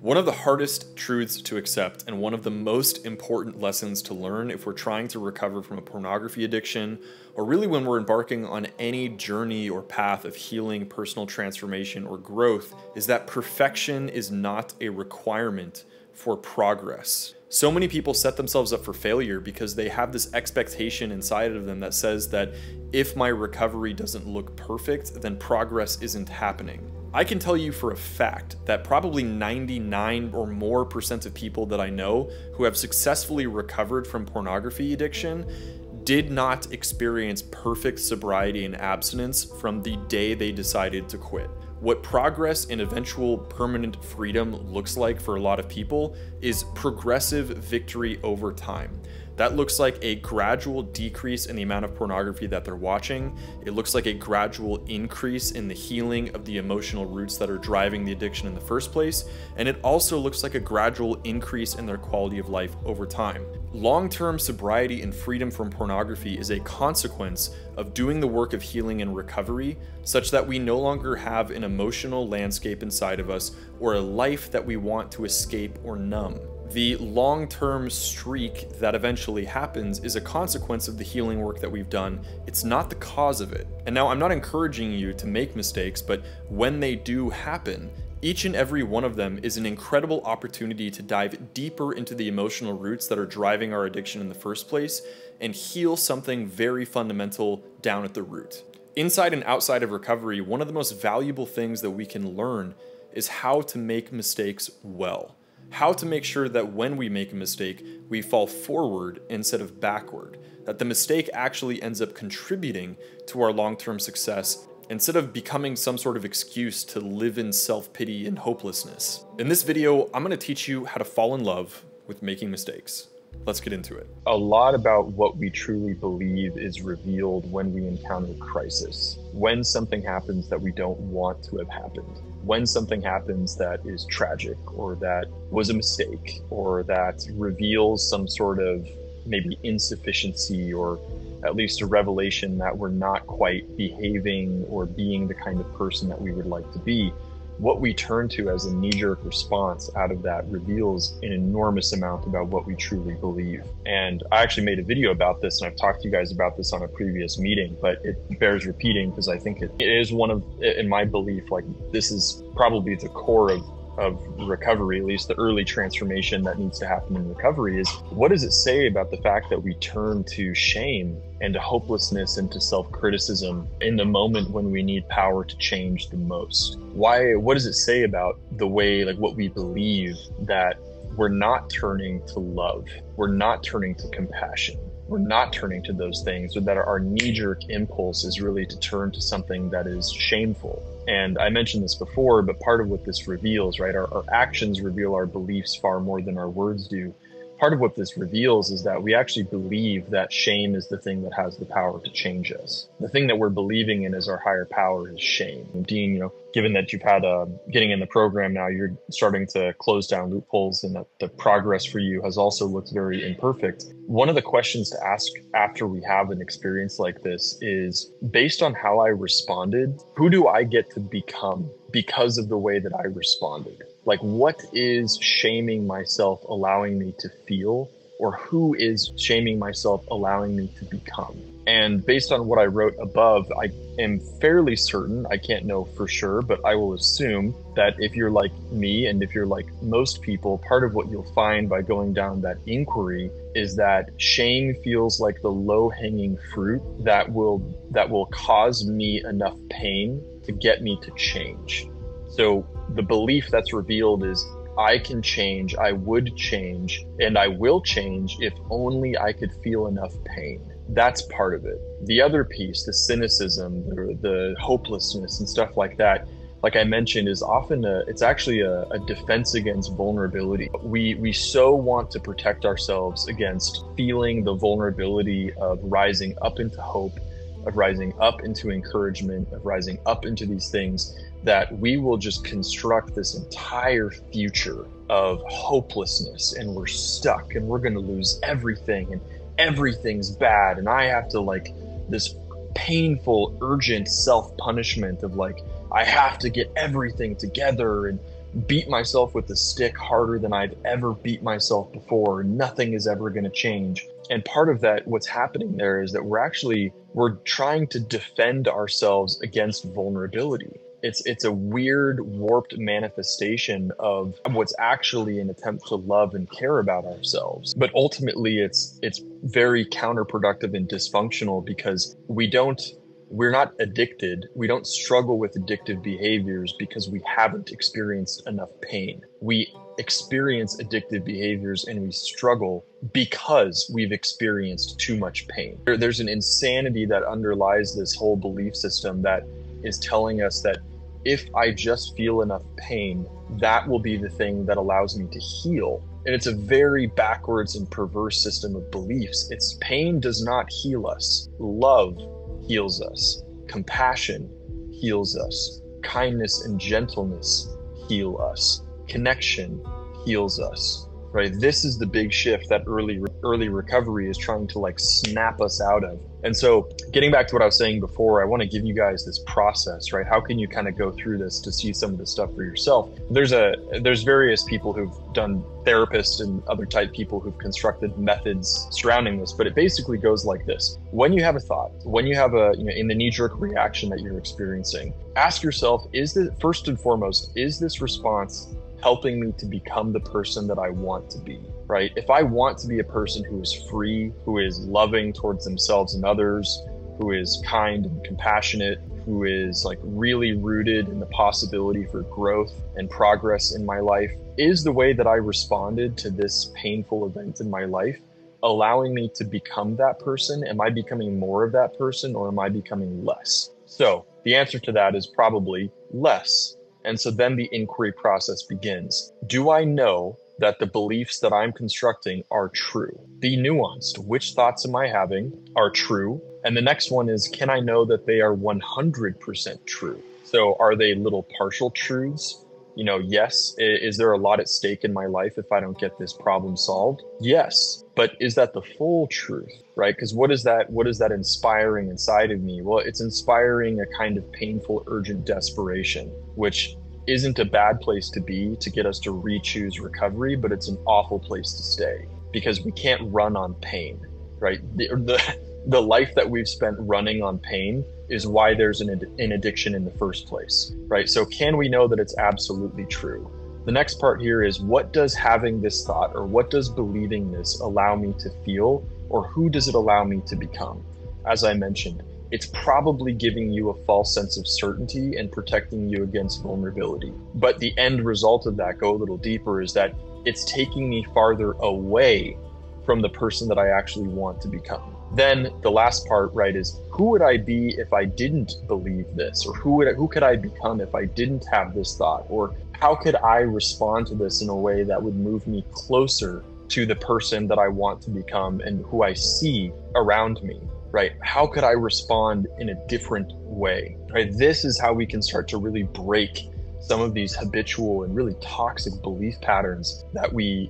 One of the hardest truths to accept and one of the most important lessons to learn if we're trying to recover from a pornography addiction, or really when we're embarking on any journey or path of healing, personal transformation, or growth, is that perfection is not a requirement for progress. So many people set themselves up for failure because they have this expectation inside of them that says that if my recovery doesn't look perfect, then progress isn't happening. I can tell you for a fact that probably 99 or more % of people that I know who have successfully recovered from pornography addiction did not experience perfect sobriety and abstinence from the day they decided to quit. What progress and eventual permanent freedom looks like for a lot of people is progressive victory over time. That looks like a gradual decrease in the amount of pornography that they're watching. It looks like a gradual increase in the healing of the emotional roots that are driving the addiction in the first place. And it also looks like a gradual increase in their quality of life over time. Long-term sobriety and freedom from pornography is a consequence of doing the work of healing and recovery such that we no longer have an emotional landscape inside of us or a life that we want to escape or numb. The long-term streak that eventually happens is a consequence of the healing work that we've done. It's not the cause of it. And now I'm not encouraging you to make mistakes, but when they do happen, each and every one of them is an incredible opportunity to dive deeper into the emotional roots that are driving our addiction in the first place and heal something very fundamental down at the root. Inside and outside of recovery, one of the most valuable things that we can learn is how to make mistakes well. How to make sure that when we make a mistake, we fall forward instead of backward. That the mistake actually ends up contributing to our long-term success instead of becoming some sort of excuse to live in self-pity and hopelessness. In this video, I'm going to teach you how to fall in love with making mistakes. Let's get into it. A lot about what we truly believe is revealed when we encounter crisis. When something happens that we don't want to have happened. When something happens that is tragic or that was a mistake or that reveals some sort of maybe insufficiency or at least a revelation that we're not quite behaving or being the kind of person that we would like to be, what we turn to as a knee-jerk response out of that reveals an enormous amount about what we truly believe. And I actually made a video about this, and I've talked to you guys about this on a previous meeting, but it bears repeating because I think it is one of, in my belief, like this is probably the core of recovery, at least the early transformation that needs to happen in recovery, is what does it say about the fact that we turn to shame and to hopelessness and to self-criticism in the moment when we need power to change the most? What does it say about the way, like what we believe, that we're not turning to love, we're not turning to compassion, we're not turning to those things, or that our knee-jerk impulse is really to turn to something that is shameful? And I mentioned this before, but part of what this reveals, right, our actions reveal our beliefs far more than our words do. Part of what this reveals is that we actually believe that shame is the thing that has the power to change us. The thing that we're believing in as our higher power is shame. And Dean, given that you've had getting in the program now, you're starting to close down loopholes and that the progress for you has also looked very imperfect. One of the questions to ask after we have an experience like this is, based on how I responded, who do I get to become because of the way that I responded? Like, what is shaming myself allowing me to feel, or who is shaming myself allowing me to become? And based on what I wrote above, I am fairly certain, I can't know for sure, but I will assume that if you're like me and if you're like most people, part of what you'll find by going down that inquiry is that shame feels like the low-hanging fruit that will cause me enough pain to get me to change. So the belief that's revealed is I can change, I would change, and I will change if only I could feel enough pain. That's part of it. The other piece, the cynicism, the hopelessness and stuff like that, like I mentioned, is often it's actually a defense against vulnerability. We so want to protect ourselves against feeling the vulnerability of rising up into hope, of rising up into encouragement, of rising up into these things, that we will just construct this entire future of hopelessness, and we're stuck and we're going to lose everything and everything's bad. And I have to, like, this painful, urgent self-punishment of like, I have to get everything together and beat myself with the stick harder than I've ever beat myself before. Nothing is ever going to change. And part of that, what's happening there is that we're trying to defend ourselves against vulnerability. It's a weird, warped manifestation of what's actually an attempt to love and care about ourselves. But ultimately, it's very counterproductive and dysfunctional because we're not addicted. We don't struggle with addictive behaviors because we haven't experienced enough pain. We experience addictive behaviors and we struggle because we've experienced too much pain. There's an insanity that underlies this whole belief system that is telling us that if I just feel enough pain, that will be the thing that allows me to heal. And it's a very backwards and perverse system of beliefs. It's pain does not heal us. Love heals us. Compassion heals us. Kindness and gentleness heal us. Connection heals us, right? This is the big shift that early recovery is trying to like snap us out of. And so getting back to what I was saying before, I want to give you guys this process, right? How can you kind of go through this to see some of this stuff for yourself? There's various people who've done, therapists and other type people who've constructed methods surrounding this, but it basically goes like this. When you have a thought, when you have in the knee-jerk reaction that you're experiencing, ask yourself, first and foremost, is this response helping me to become the person that I want to be, right? If I want to be a person who is free, who is loving towards themselves and others, who is kind and compassionate, who is like really rooted in the possibility for growth and progress in my life, is the way that I responded to this painful event in my life allowing me to become that person? Am I becoming more of that person, or am I becoming less? So the answer to that is probably less. And so then the inquiry process begins. Do I know that the beliefs that I'm constructing are true? Be nuanced. Which thoughts am I having are true? And the next one is, can I know that they are 100% true? So are they little partial truths? Yes. Is there a lot at stake in my life if I don't get this problem solved? Yes. But is that the full truth, right? Because what is that inspiring inside of me? Well, it's inspiring a kind of painful, urgent desperation, which isn't a bad place to be to get us to re-choose recovery, but it's an awful place to stay because we can't run on pain, right? The life that we've spent running on pain is why there's an addiction in the first place, right? So can we know that it's absolutely true? The next part here is, what does having this thought, or what does believing this allow me to feel, or who does it allow me to become? As I mentioned, it's probably giving you a false sense of certainty and protecting you against vulnerability. But the end result of that, go a little deeper, is that it's taking me farther away from the person that I actually want to become. Then the last part, right, is who would I be if I didn't believe this? Or who could I become if I didn't have this thought? Or how could I respond to this in a way that would move me closer to the person that I want to become and who I see around me, right? How could I respond in a different way, right? This is how we can start to really break some of these habitual and really toxic belief patterns that we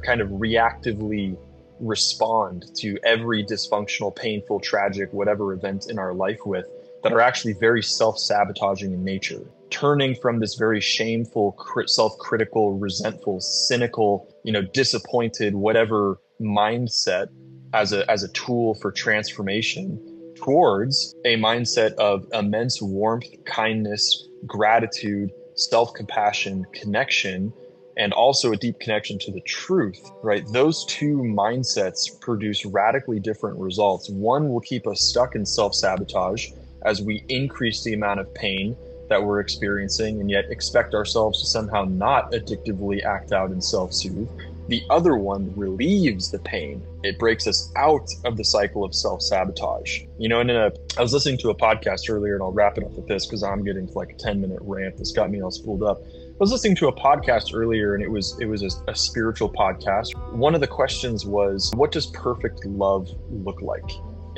kind of reactively respond to every dysfunctional, painful, tragic, whatever event in our life with, that are actually very self-sabotaging in nature. Turning from this very shameful, self-critical, resentful, cynical, disappointed, whatever mindset as a tool for transformation towards a mindset of immense warmth, kindness, gratitude, self-compassion, connection, and also a deep connection to the truth, right? Those two mindsets produce radically different results. One will keep us stuck in self-sabotage as we increase the amount of pain that we're experiencing and yet expect ourselves to somehow not addictively act out and self-soothe. The other one relieves the pain. It breaks us out of the cycle of self-sabotage. I was listening to a podcast earlier, and I'll wrap it up with this because I'm getting to like a 10-minute rant that's got me all spooled up. I was listening to a podcast earlier, and it was a spiritual podcast. One of the questions was, what does perfect love look like?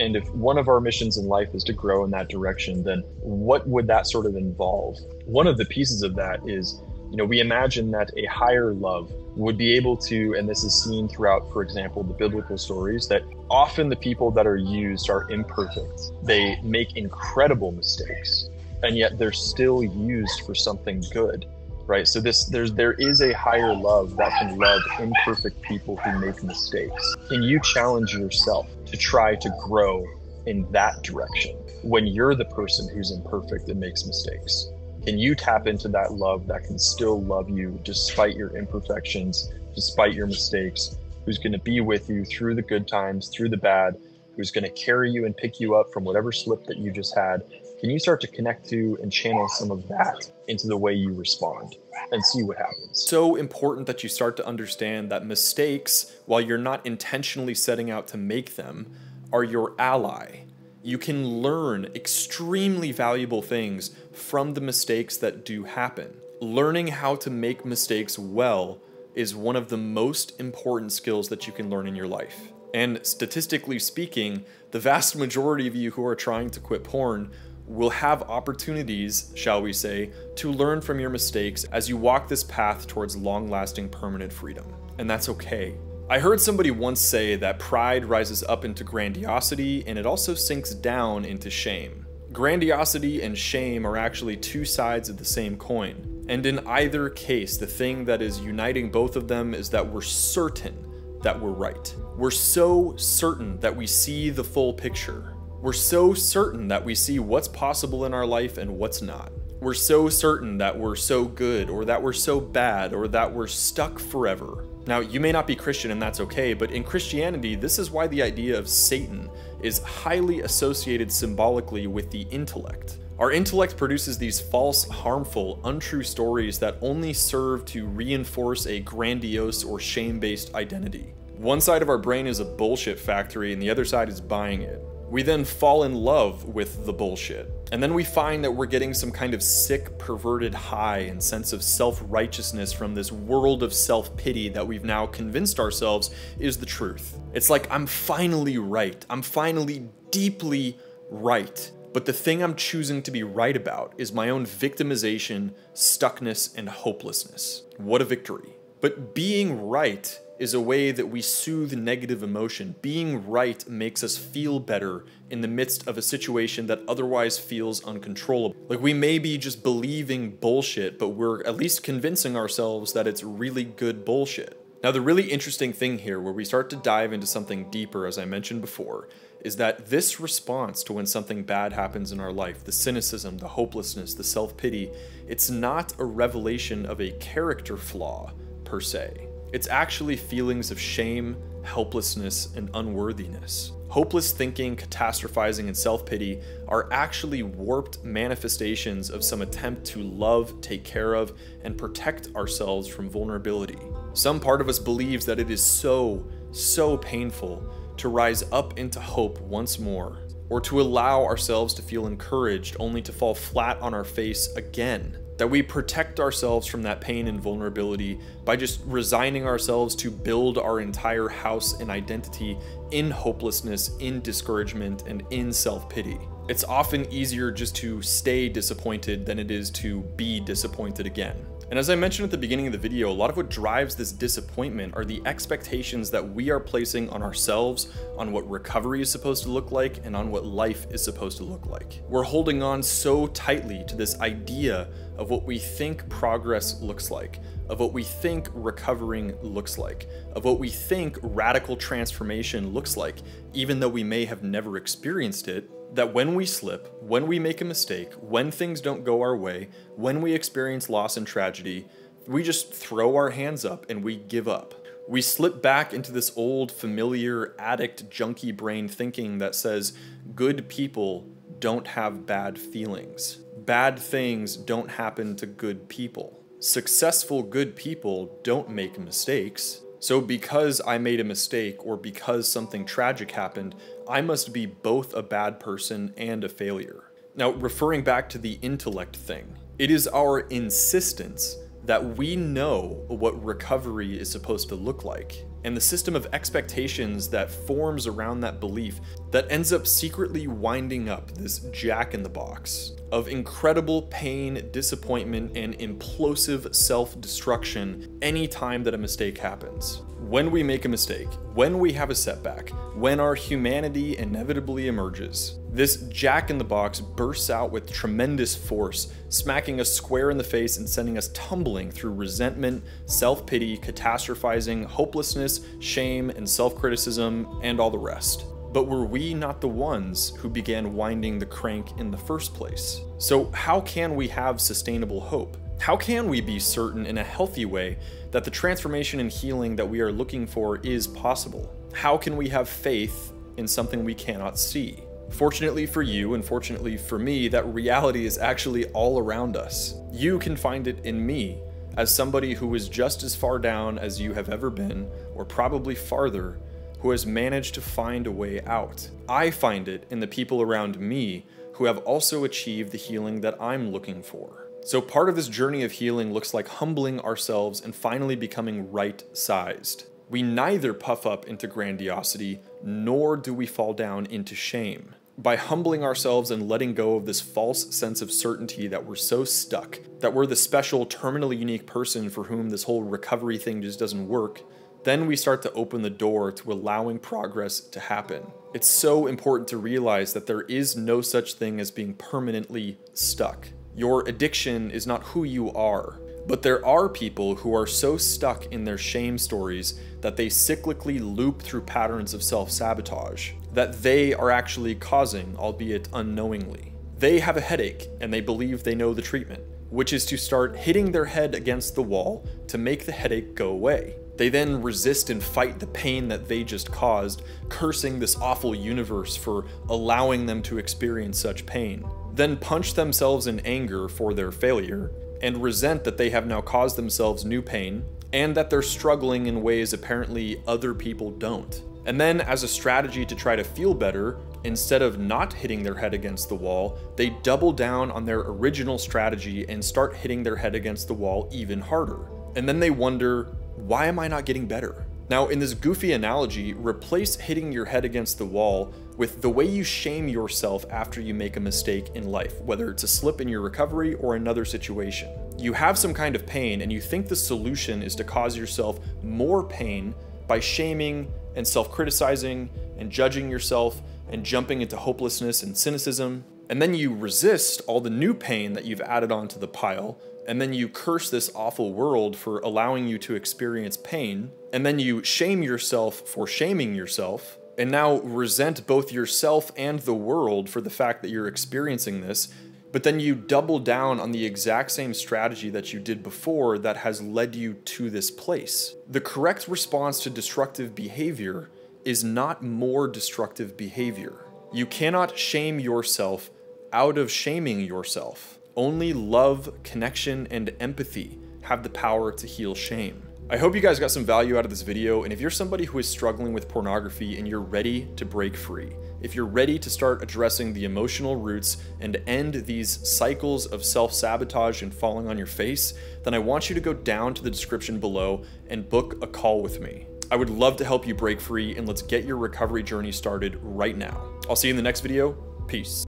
And if one of our missions in life is to grow in that direction, then what would that sort of involve? One of the pieces of that is, we imagine that a higher love would be able to, and this is seen throughout, for example, the biblical stories, that often the people that are used are imperfect. They make incredible mistakes, and yet they're still used for something good. right? So there is a higher love that can love imperfect people who make mistakes. Can you challenge yourself to try to grow in that direction when you're the person who's imperfect and makes mistakes? Can you tap into that love that can still love you despite your imperfections, despite your mistakes, who's going to be with you through the good times, through the bad, who's going to carry you and pick you up from whatever slip that you just had? Can you start to connect to and channel some of that into the way you respond and see what happens? So important that you start to understand that mistakes, while you're not intentionally setting out to make them, are your ally. You can learn extremely valuable things from the mistakes that do happen. Learning how to make mistakes well is one of the most important skills that you can learn in your life. And statistically speaking, the vast majority of you who are trying to quit porn will have opportunities, shall we say, to learn from your mistakes as you walk this path towards long-lasting permanent freedom. And that's okay. I heard somebody once say that pride rises up into grandiosity and it also sinks down into shame. Grandiosity and shame are actually two sides of the same coin. And in either case, the thing that is uniting both of them is that we're certain that we're right. We're so certain that we see the full picture. We're so certain that we see what's possible in our life and what's not. We're so certain that we're so good, or that we're so bad, or that we're stuck forever. Now, you may not be Christian and that's okay, but in Christianity, this is why the idea of Satan is highly associated symbolically with the intellect. Our intellect produces these false, harmful, untrue stories that only serve to reinforce a grandiose or shame-based identity. One side of our brain is a bullshit factory and the other side is buying it. We then fall in love with the bullshit. And then we find that we're getting some kind of sick, perverted high and sense of self-righteousness from this world of self-pity that we've now convinced ourselves is the truth. It's like, I'm finally right. I'm finally deeply right. But the thing I'm choosing to be right about is my own victimization, stuckness, and hopelessness. What a victory. But being right is a way that we soothe negative emotion. Being right makes us feel better in the midst of a situation that otherwise feels uncontrollable. Like, we may be just believing bullshit, but we're at least convincing ourselves that it's really good bullshit. Now, the really interesting thing here, where we start to dive into something deeper, as I mentioned before, is that this response to when something bad happens in our life, the cynicism, the hopelessness, the self-pity, it's not a revelation of a character flaw per se. It's actually feelings of shame, helplessness, and unworthiness. Hopeless thinking, catastrophizing, and self-pity are actually warped manifestations of some attempt to love, take care of, and protect ourselves from vulnerability. Some part of us believes that it is so painful to rise up into hope once more, or to allow ourselves to feel encouraged only to fall flat on our face again. That we protect ourselves from that pain and vulnerability by just resigning ourselves to build our entire house and identity in hopelessness, in discouragement, and in self-pity. It's often easier just to stay disappointed than it is to be disappointed again. And as I mentioned at the beginning of the video, a lot of what drives this disappointment are the expectations that we are placing on ourselves, on what recovery is supposed to look like, and on what life is supposed to look like. We're holding on so tightly to this idea of what we think progress looks like, of what we think recovering looks like, of what we think radical transformation looks like, even though we may have never experienced it, that when we slip, when we make a mistake, when things don't go our way, when we experience loss and tragedy, we just throw our hands up and we give up. We slip back into this old, familiar, addict, junkie brain thinking that says good people don't have bad feelings. Bad things don't happen to good people. Successful good people don't make mistakes. So because I made a mistake or because something tragic happened, I must be both a bad person and a failure. Now, referring back to the intellect thing, it is our insistence that we know what recovery is supposed to look like, and the system of expectations that forms around that belief that ends up secretly winding up this jack-in-the-box of incredible pain, disappointment, and implosive self-destruction any time that a mistake happens. When we make a mistake, when we have a setback, when our humanity inevitably emerges, this jack-in-the-box bursts out with tremendous force, smacking us square in the face and sending us tumbling through resentment, self-pity, catastrophizing, hopelessness, shame, and self-criticism, and all the rest. But were we not the ones who began winding the crank in the first place? So how can we have sustainable hope? How can we be certain in a healthy way that the transformation and healing that we are looking for is possible? How can we have faith in something we cannot see? Fortunately for you, and fortunately for me, that reality is actually all around us. You can find it in me, as somebody who is just as far down as you have ever been, or probably farther, who has managed to find a way out. I find it in the people around me who have also achieved the healing that I'm looking for. So part of this journey of healing looks like humbling ourselves and finally becoming right-sized. We neither puff up into grandiosity, nor do we fall down into shame. By humbling ourselves and letting go of this false sense of certainty that we're so stuck, that we're the special, terminally unique person for whom this whole recovery thing just doesn't work, then we start to open the door to allowing progress to happen. It's so important to realize that there is no such thing as being permanently stuck. Your addiction is not who you are, but there are people who are so stuck in their shame stories that they cyclically loop through patterns of self-sabotage that they are actually causing, albeit unknowingly. They have a headache and they believe they know the treatment, which is to start hitting their head against the wall to make the headache go away. They then resist and fight the pain that they just caused, cursing this awful universe for allowing them to experience such pain. Then punch themselves in anger for their failure, and resent that they have now caused themselves new pain, and that they're struggling in ways apparently other people don't. And then, as a strategy to try to feel better, instead of not hitting their head against the wall, they double down on their original strategy and start hitting their head against the wall even harder. And then they wonder, why am I not getting better? Now, in this goofy analogy, replace hitting your head against the wall with the way you shame yourself after you make a mistake in life, whether it's a slip in your recovery or another situation. You have some kind of pain and you think the solution is to cause yourself more pain by shaming and self-criticizing and judging yourself and jumping into hopelessness and cynicism. And then you resist all the new pain that you've added onto the pile, and then you curse this awful world for allowing you to experience pain, and then you shame yourself for shaming yourself, and now resent both yourself and the world for the fact that you're experiencing this, but then you double down on the exact same strategy that you did before that has led you to this place. The correct response to destructive behavior is not more destructive behavior. You cannot shame yourself out of shaming yourself. Only love, connection, and empathy have the power to heal shame. I hope you guys got some value out of this video, and if you're somebody who is struggling with pornography and you're ready to break free, if you're ready to start addressing the emotional roots and end these cycles of self-sabotage and falling on your face, then I want you to go down to the description below and book a call with me. I would love to help you break free, and let's get your recovery journey started right now. I'll see you in the next video. Peace.